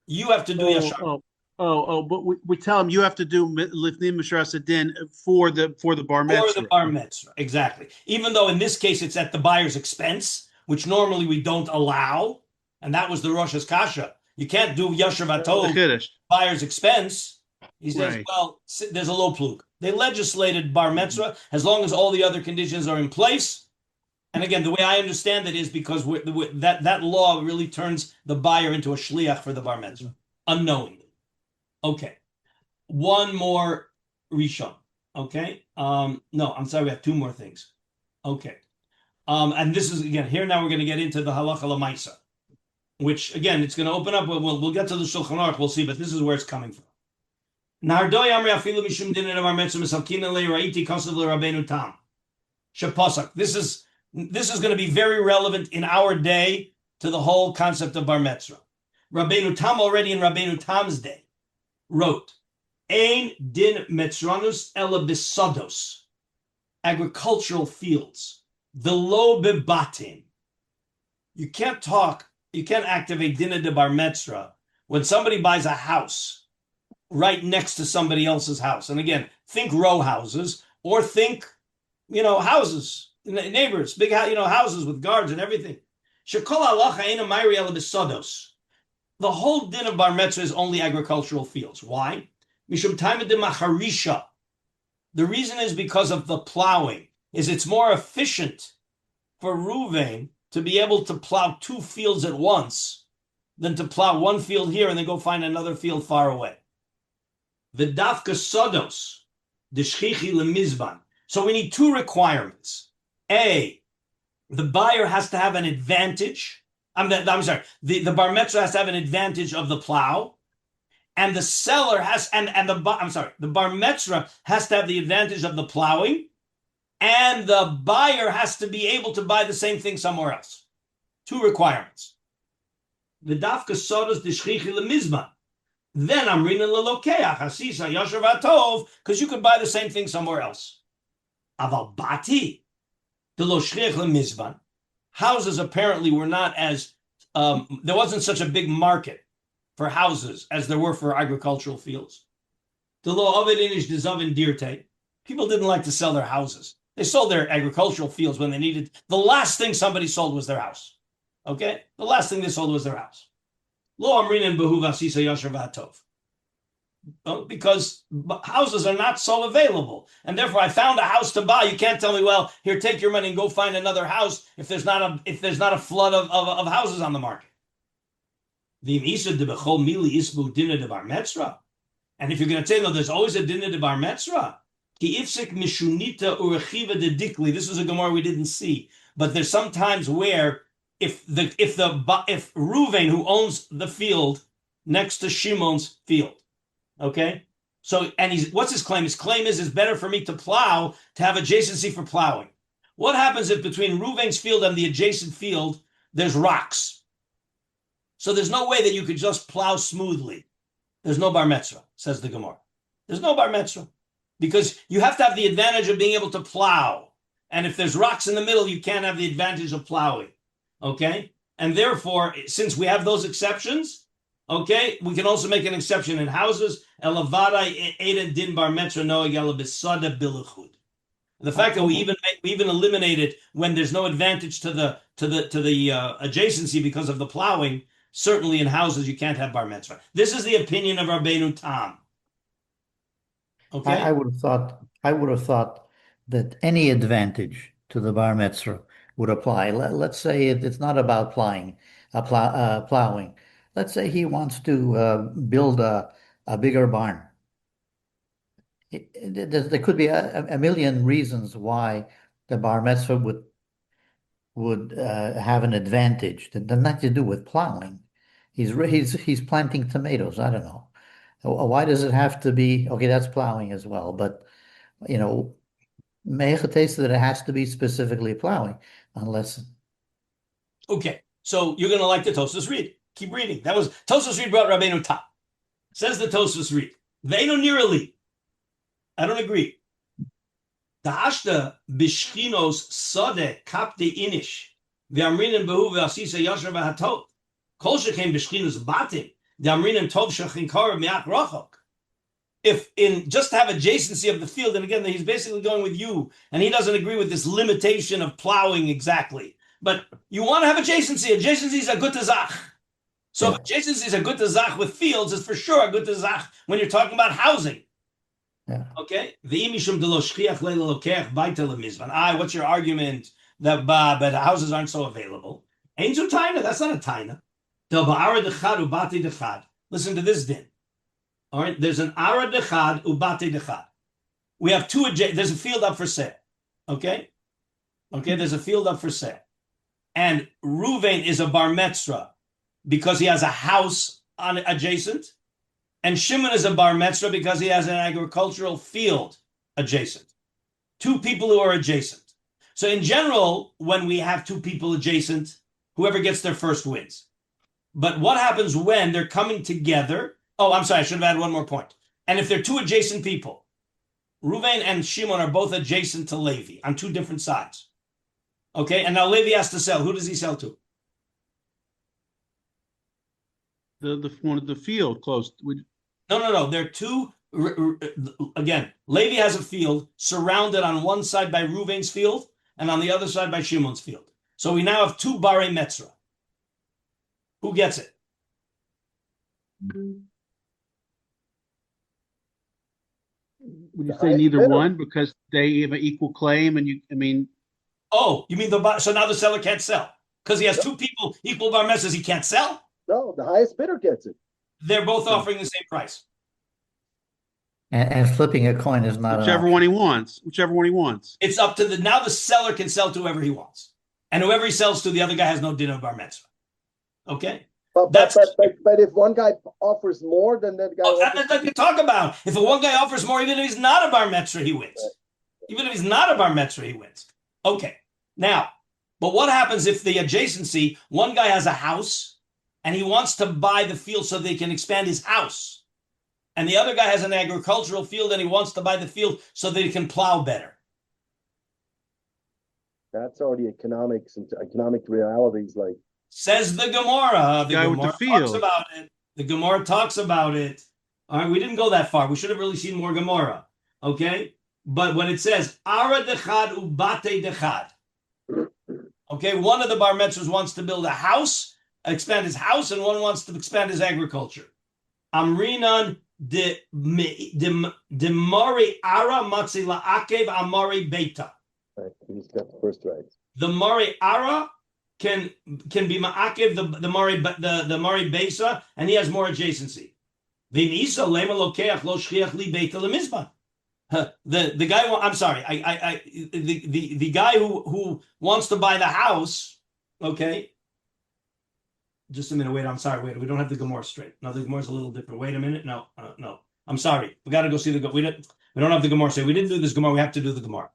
You have to do Yashar. But we tell him you have to do Lifnim Mishras Adin for the bar metzvah. For the bar metzvah, exactly. Even though in this case it's at the buyer's expense, which normally we don't allow, and that was the Rosh's Kasha. You can't do Yashar V'Tov buyer's expense. He says, right. Well, there's a low plug. They legislated bar metzvah as long as all the other conditions are in place. And again, the way I understand it is because that law really turns the buyer into a shliach for the bar metzvah, unknowingly. Okay, one more Rishon. Okay, no, I'm sorry, we have two more things. Okay, and this is again here now we're going to get into the halacha l'maisa, which again it's going to open up. We'll get to the Shulchan Aruch, we'll see, but this is where it's coming from. Nardoi amri afilu mishum dinin of our metzvah misalkina le'raiti kasav le'Rabbeinu Tam shepasak. This is going to be very relevant in our day to the whole concept of bar metzvah. Rabbeinu Tam already in Rabbeinu Tam's day wrote, Ein din metzranus ela bisados, agricultural fields, the lo bebatim. You can't activate dinah de bar metzra when somebody buys a house right next to somebody else's house. And again, think row houses or think, houses, neighbors, big, houses with guards and everything. Shekol halacha eina mayri ela bisados. The whole din of bar metzvah is only agricultural fields. Why? Mishum taimid de macharisha. The reason is because of the plowing. It's more efficient for Reuven to be able to plow two fields at once than to plow one field here and then go find another field far away. V'dafka sodos, d'shchichi lemizban. So we need two requirements. A, the buyer has to have an advantage. I'm sorry, the bar mitzvah has to have an advantage of the plow, and the seller has, the bar mitzvah has to have the advantage of the plowing, and the buyer has to be able to buy the same thing somewhere else. Two requirements. V'dafka sodos d'shchichi lemizban. Then I'm reading lelokeach hasisa yasher v'atov, because you could buy the same thing somewhere else. Aval bati delo shchich lemizban. Houses apparently were not as there wasn't such a big market for houses as there were for agricultural fields. Delo ovid inish dezavin dirte. People didn't like to sell their houses. They sold their agricultural fields when they needed. The last thing somebody sold was their house. Okay, the last thing they sold was their house. Lo amrinin behu vasisa yasher v'atov. Because houses are not so available, and therefore I found a house to buy. You can't tell me, well, here, take your money and go find another house if there's not a flood of houses on the market. And if you're going to say, no, there's always a dinner de bar metzra. This is a Gemara we didn't see, but there's sometimes where if Reuven, who owns the field next to Shimon's field, okay, so and what's his claim? His claim is it's better for me to plow to have adjacency for plowing. What happens if between Reuven's field and the adjacent field there's rocks? So there's no way that you could just plow smoothly. There's no bar mitzvah, says the Gemara. There's no bar mitzvah because you have to have the advantage of being able to plow, and if there's rocks in the middle, you can't have the advantage of plowing. Okay, and therefore, since we have those exceptions, okay, we can also make an exception in houses. The fact that we even eliminate it when there's no advantage to the adjacency because of the plowing. Certainly, in houses you can't have bar mitzvah. This is the opinion of Rabbeinu Tam. Okay, I would have thought that any advantage to the bar mitzvah would apply. Let's say it's not about plowing. Let's say he wants to build a bigger barn. There could be a million reasons why the bar mitzvah would have an advantage that nothing to do with plowing. He's planting tomatoes. I don't know. Why does it have to be? Okay, that's plowing as well, but Me'echatesa that it has to be specifically plowing, unless. Okay, so you're going to like the Tosfos read. Keep reading. That was Tosfos read brought Rabbeinu Tam. Says the Tosfos read. Ve'enu nirali. I don't agree. Ta'ashta b'shchinos sode kapte inish ve'amrinin behu ve'asisa yasher v'hatot kol shechem b'shchinos batim ve'amrinin tov shechin karav me'ach rachok. If in just have adjacency of the field, and again, he's basically going with you, and he doesn't agree with this limitation of plowing exactly. But you want to have adjacency. Adjacency is a good zach. So if adjacency is a good zach with fields, it's for sure a good zach when you're talking about housing. Yeah. Okay. What's your argument that but houses aren't so available? Ain't so taina. That's not a taina. Listen to this din. All right. There's an ara dechad ubate dechad. We have two. There's a field up for sale. Okay. Okay. There's a field up for sale, and Reuven is a bar metzra because he has a house on adjacent. And Shimon is a bar metzra because he has an agricultural field adjacent. Two people who are adjacent. So in general, when we have two people adjacent, whoever gets there first wins. But what happens when they're coming together? Oh, I'm sorry, I should have added one more point. And if they're two adjacent people, Reuven and Shimon are both adjacent to Levi on two different sides. Okay, and now Levi has to sell. Who does he sell to? The one of the field close. No. There are two. Again, Levi has a field surrounded on one side by Reuven's field and on the other side by Shimon's field. So we now have two Barei Metzra. Who gets it? Would you say neither one because they have an equal claim? And Oh, you mean so now the seller can't sell because he has two people equal Bar Metzras. He can't sell. No, the highest bidder gets it. They're both offering the same price. And flipping a coin is not Whichever one he wants. Whichever one he wants. It's up to now the seller can sell to whoever he wants. And whoever he sells to, the other guy has no din of bar mitzvah. Okay? But if one guy offers more than that guy, that's what you talk about. If one guy offers more, even if he's not a bar mitzvah, he wins. Even if he's not a bar mitzvah, he wins. Okay. Now, but what happens if the adjacency, one guy has a house and he wants to buy the field so they can expand his house, and the other guy has an agricultural field and he wants to buy the field so that he can plow better? That's already economics and economic realities. Like says the Gemara. The Guy with Gemara the field. talks about it. The Gemara talks about it. All right, we didn't go that far. We should have really seen more Gemara. Okay, but when it says Ara dechad ubate dechad, okay, one of the bar mitzvahs wants to build a house, expand his house, and one wants to expand his agriculture. Amrinan de mari ara matzi la'akev amari beta. he's got the first right. The mari ara can be ma'akev the mari besa, and he has more adjacency. V'nisa lema lokeach lo shchiach li beta lemizban. The guy. I'm sorry. The guy who wants to buy the house. Okay. Just a minute. Wait. I'm sorry. Wait. We don't have the Gemara straight. No, the Gemara's a little different. Wait a minute. No. No. I'm sorry. We got to go see the. We don't have the Gemara straight. We didn't do this Gemara. We have to do the Gemara.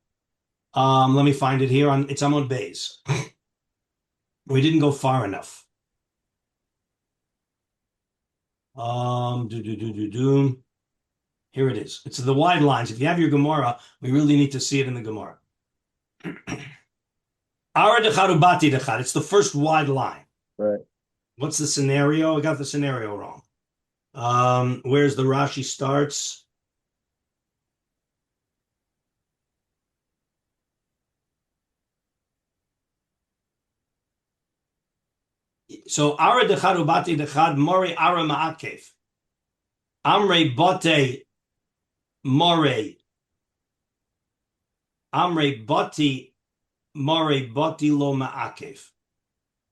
Let me find it here. It's Amon Bays. We didn't go far enough. Here it is. It's the wide lines. If you have your Gemara, we really need to see it in the Gemara. Ara dechad ubati dechad. It's the first wide line. Right. What's the scenario? I got the scenario wrong. Where's the Rashi starts? So Ara dechad ubati dechad mori ara ma'akev. Amre bote more. Amre bati more bati lo ma'akev.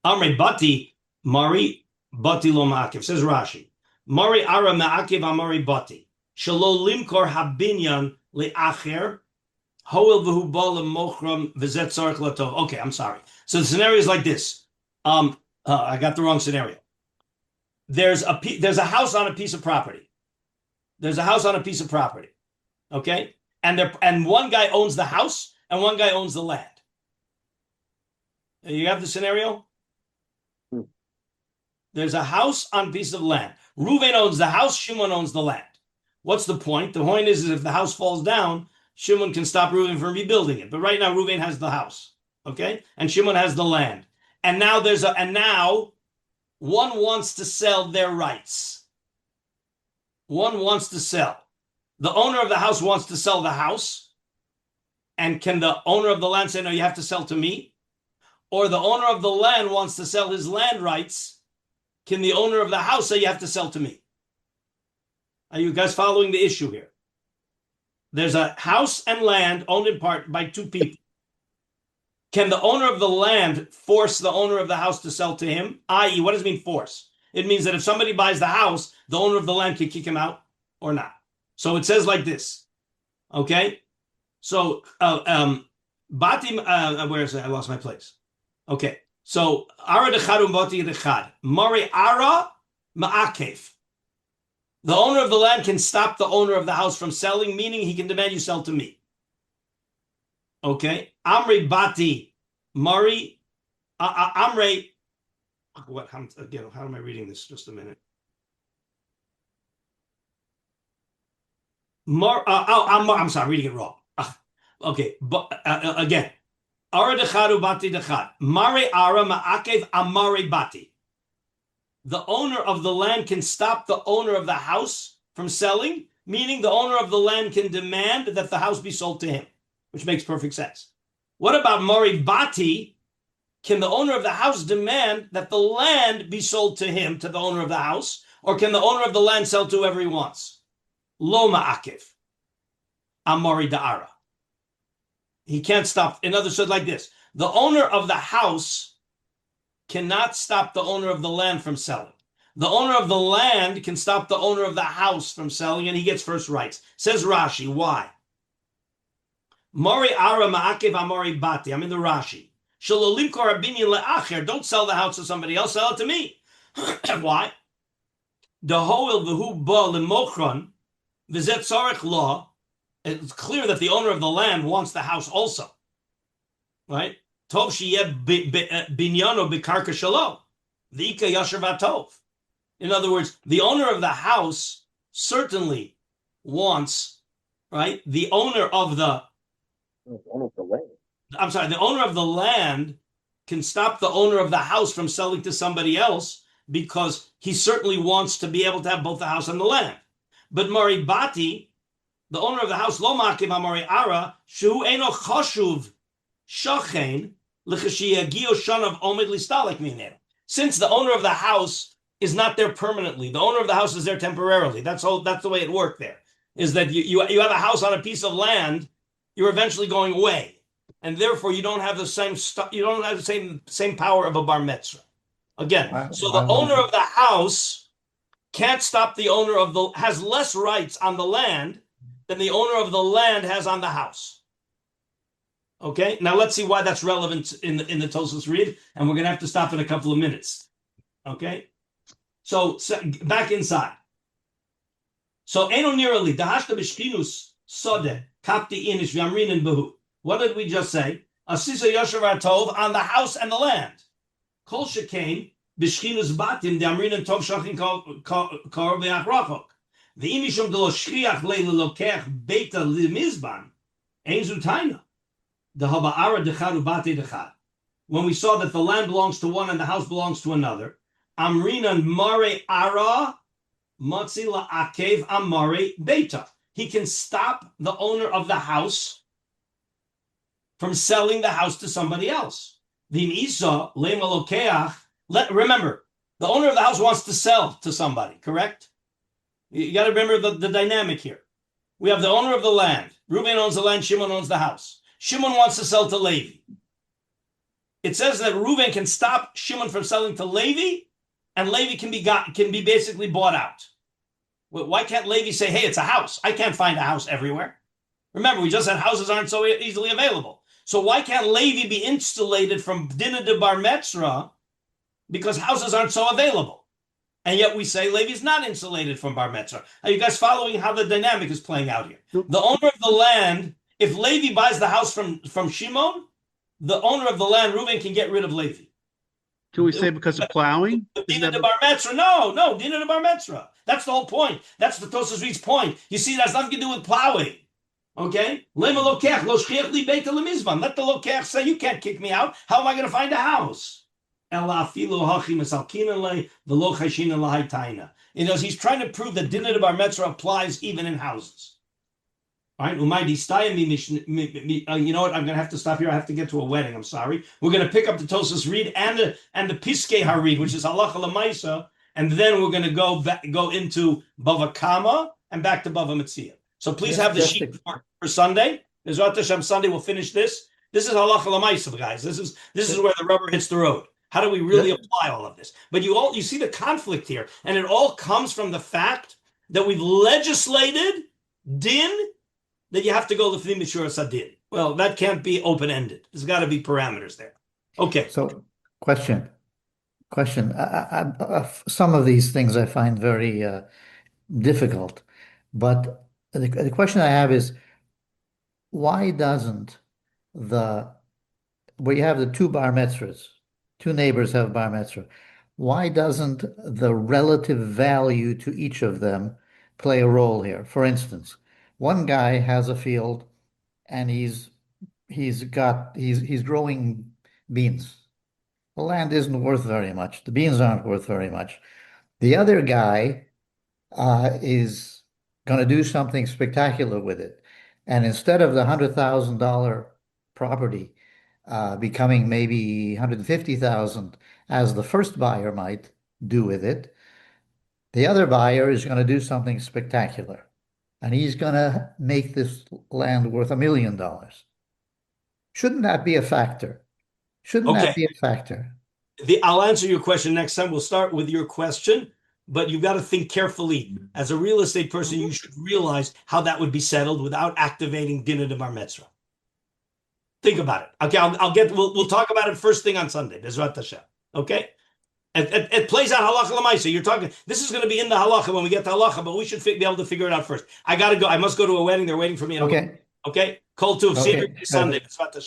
Amre bati mari bati lo ma'akev. Says Rashi. Mari ara ma'akev amari bati. Shalo limkor habinyan le'acher. Hoel v'hu ba lemochram v'zet tzarich latov. Okay, I'm sorry. So the scenario is like this. I got the wrong scenario. There's a house on a piece of property. There's a house on a piece of property. Okay? And one guy owns the house and one guy owns the land. You have the scenario? There's a house on a piece of land. Reuven owns the house, Shimon owns the land. What's the point? The point is if the house falls down, Shimon can stop Reuven from rebuilding it. But right now, Reuven has the house. Okay? And Shimon has the land. And now now one wants to sell their rights. One wants to sell. The owner of the house wants to sell the house. And can the owner of the land say, no, you have to sell to me? Or the owner of the land wants to sell his land rights. Can the owner of the house say you have to sell to me? Are you guys following the issue here? There's a house and land owned in part by two people. Can the owner of the land force the owner of the house to sell to him? I.e., what does it mean force? It means that if somebody buys the house, the owner of the land can kick him out or not. So it says like this. Okay? So, Batim, where is it? I lost my place. Okay. So, Ara dechad umbati dechad. Mari Ara ma'akev. The owner of the land can stop the owner of the house from selling, meaning he can demand you sell to me. Okay. Amri bati Mari Amre. What? Again, how am I reading this? Just a minute. I'm sorry, reading it wrong. Okay, but again, Ara dechad ubati dechad. Mari ara ma'akev amari bati. The owner of the land can stop the owner of the house from selling, meaning the owner of the land can demand that the house be sold to him, which makes perfect sense. What about mari bati? Can the owner of the house demand that the land be sold to him, to the owner of the house, or can the owner of the land sell to whoever he wants? Lo ma'akev. Amari da'ara. He can't stop. In other words, like this. The owner of the house cannot stop the owner of the land from selling. The owner of the land can stop the owner of the house from selling, and he gets first rights. Says Rashi, why? Mori ara ma'akev amori bati. I'm in the Rashi. Shalolim korabinyan le'acher. Don't sell the house to somebody else. Sell it to me. Why? The hoil v'hu ba lemochron v'zet tzarech law. It's clear that the owner of the land wants the house also, right? Tov sheyeh binyano b'karka shalo v'ika yasher v'tov. In other words, the owner of the house certainly wants, right? The owner of the land. I'm sorry, the owner of the land can stop the owner of the house from selling to somebody else because he certainly wants to be able to have both the house and the land. But Mari Bati, the owner of the house, lo makiv amari ara, shu eno chashuv shachen l'chashiyagio shanav omed listalek miner. Since the owner of the house is not there permanently, the owner of the house is there temporarily. That's the way it worked there. Is that you have a house on a piece of land, you're eventually going away, and therefore you don't have the same power of a bar mitzvah. Again, so the owner of the house can't stop the owner of the has less rights on the land than the owner of the land has on the house. Okay, now let's see why that's relevant in the Tosfos read, and we're going to have to stop in a couple of minutes. Okay, so back inside. So eno nirali dahashta b'shkinus sode kapti inish v'amrinin behu. What did we just say? Asisa yosher v'atov on the house and the land. Kol shekain b'shkinus batim d'amrinin tov shachin kor v'achrachok. V'imishum delo shchiach le'lelokech beta limizban ein zutaina. Dehaba'ara dechad ubate dechad. When we saw that the land belongs to one and the house belongs to another, amrinan mare ara matzi la'akev amare beta. He can stop the owner of the house from selling the house to somebody else. Remember, the owner of the house wants to sell to somebody, correct? You got to remember the dynamic here. We have the owner of the land. Reuben owns the land, Shimon owns the house. Shimon wants to sell to Levi. It says that Reuben can stop Shimon from selling to Levi, and Levi can be basically bought out. Why can't Levi say, hey, it's a house? I can't find a house everywhere. Remember, we just said houses aren't so easily available. So why can't Levi be insulated from Dinah de Bar Metzra? Because houses aren't so available. And yet we say Levi's not insulated from Bar Metzra. Are you guys following how the dynamic is playing out here? The owner of the land, if Levi buys the house from Shimon, the owner of the land, Reuben, can get rid of Levi. Can we say because of plowing? Dinah de Bar Metzra. No, Dinah de Bar Metzra. That's the whole point. That's the Tosfos Reed's point. You see, that's nothing to do with plowing. Okay? Let the lokech say, you can't kick me out. How am I going to find a house? You know, he's trying to prove that Dinah de Bar Metzra applies even in houses. All right, you know what? I'm going to have to stop here. I have to get to a wedding. I'm sorry. We're going to pick up the Tosfos read and the Piskei Harid, which is Halacha L'Maisa, and then we're going to go into Bava Kama and back to Bava Metzia. So please have the sheet for Sunday. Bezrat Hashem, Sunday we'll finish this. This is Halacha L'Maisa, guys. This is where the rubber hits the road. How do we really apply all of this? But you see the conflict here, and it all comes from the fact that we've legislated din that you have to go Lifnim Mishur Sadin. Well, that can't be open-ended. There's got to be parameters there. Okay. So, question. Some of these things I find very difficult, but the question I have is, why doesn't where you have the two bar mitzvahs, two neighbors have bar mitzvah, why doesn't the relative value to each of them play a role here? For instance, one guy has a field and he's growing beans. The land isn't worth very much. The beans aren't worth very much. The other guy is going to do something spectacular with it. And instead of the $100,000 property becoming maybe $150,000 as the first buyer might do with it, the other buyer is going to do something spectacular. And he's going to make this land worth $1 million. Shouldn't that be a factor? Shouldn't that be a factor? I'll answer your question next time. We'll start with your question. but you've got to think carefully. As a real estate person, you should realize how that would be settled without activating Dina de Bar Mitzvah. Think about it. Okay, we'll talk about it first thing on Sunday. Bezrat Hashem. Okay? It plays out halacha l'maisa. You're talking, this is going to be in the halacha when we get to halacha, but we should be able to figure it out first. I got to go. I must go to a wedding. They're waiting for me. Okay. Okay? Kol Tuv. See you Okay. Sunday. Bezrat Hashem.